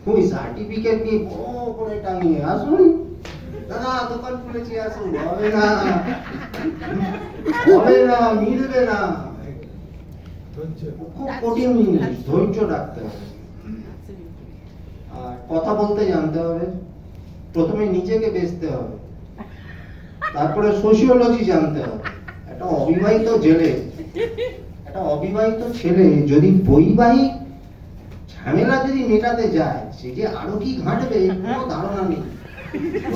ওই সার্টিফিকেট নিয়ে বড় করে টাঙিয়ে আসুন দাদা দোকান খুলেছি আসুন, হবে না হবে না, মিলবে না। খুব কঠিন জিনিস, ধৈর্য রাখতে হবে। আর কথা বলতে জানতে হবে, প্রথমে নিজেকে বেচতে হবে, তারপরে সোশিওলজি জানতে হবে। একটা অবিবাহিত ছেলে যদি বৈবাহিক ঝামেলা যদি মেটাতে যায়, সে যে আরো কি ঘাটবে কোনো ধারণা নেই।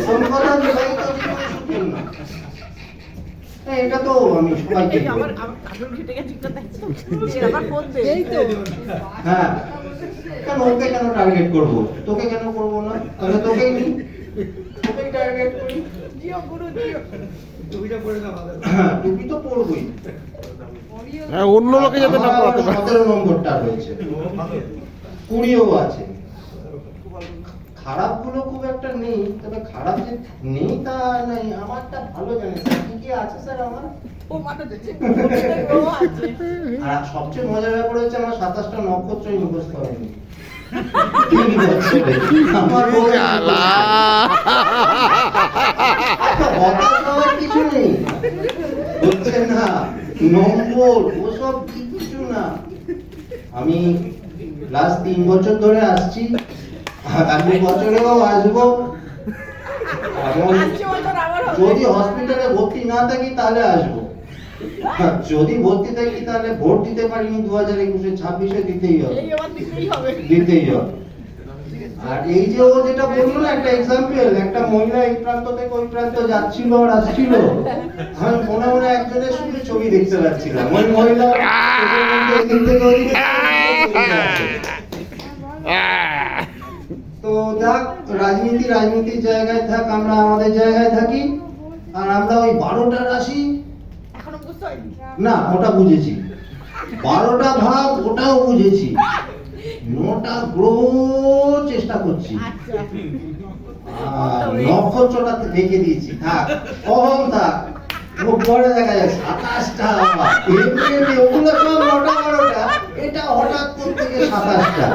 প্রথম কথা, বিবাহিত জীবনে সুখের না। এটা তো আমি সবাইকে হ্যাঁ, কেন ওকে কেন টার্গেট করবো, তোকে কেন করবো না? তাহলে তোকেই নি, তোকেই টার্গেট করি। টুপি তো পরবই, অন্য লোকে যাতে না পড়াতে পারে। 17 নম্বরটা রয়েছে, 20ও আছে। খারাপ গুলো খুব একটা নেই, তবে খারাপ যে নেই তা নাই। আমারটা ভালো জানি স্যার, কি কি আছে স্যার আমার। আর সবচেয়ে মজার ব্যাপার হচ্ছে আমার 27টা নক্ষত্রই মুখস্থ হয়নি। আমার হতাশ হওয়ার কিছু নেই, হচ্ছে না নম্বর ওসব কিছু না। আমি লাস্ট 3 বছর ধরে আসছি, আগামী বছরেও আসবো। যদি হসপিটালে ভর্তি না থাকি তাহলে আসবো, যদি ভর্তি থাকি তাহলে ভোট দিতে পারিনি 2021-এ, 26-এ দিতেই হবে। আর এই যে ও যেটা বললো না, একটা এক্সাম্পল, একটা মহিলা এই প্রান্ত থেকে ওই প্রান্ত যাচ্ছিল আর আসছিল, আমি মনে মনে একজনের শুধু ছবি দেখতে পাচ্ছিলাম। ওই মহিলা এদিক থেকে ওদিকে। তো যাক, রাজনীতির জায়গায় থাক, আমরা আমাদের জায়গায় থাকি। আর আমরা ওই 12টা রাশি না, ওটা বুঝেছি, 12টা ভাব ওটাও বুঝেছি, 9টা গ্রহ চেষ্টা করছি, নক্ষত্রটা রেখে দিয়েছি। থাক, কখন থাক, পরে দেখা যায় 27টা, ওগুলো সব 9টা 12টা, এটা হঠাৎ করতে গিয়ে 27টা,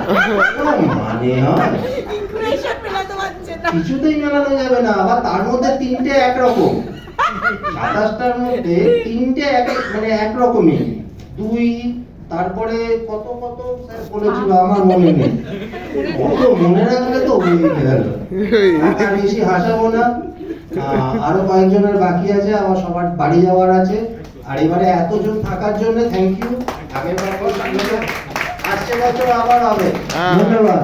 মানে হয় কিছুতেই মেলানো যাবে না। আবার তার মধ্যে 3টে একরকম, 27টার মধ্যে 3টে মানে একরকমই, 2, তারপরে কত কত স্যার বলেছিল আমার মনে নেই, অত মনে রাখলে তো হয়ে গেল। আর বেশি হাসাবো না, আরো কয়েকজনের বাকি আছে, আমার সবার বাড়ি যাওয়ার আছে। আর এবারে এতজন থাকার জন্য থ্যাংক ইউ। আগের বার আসছে বছর আবার হবে। ধন্যবাদ।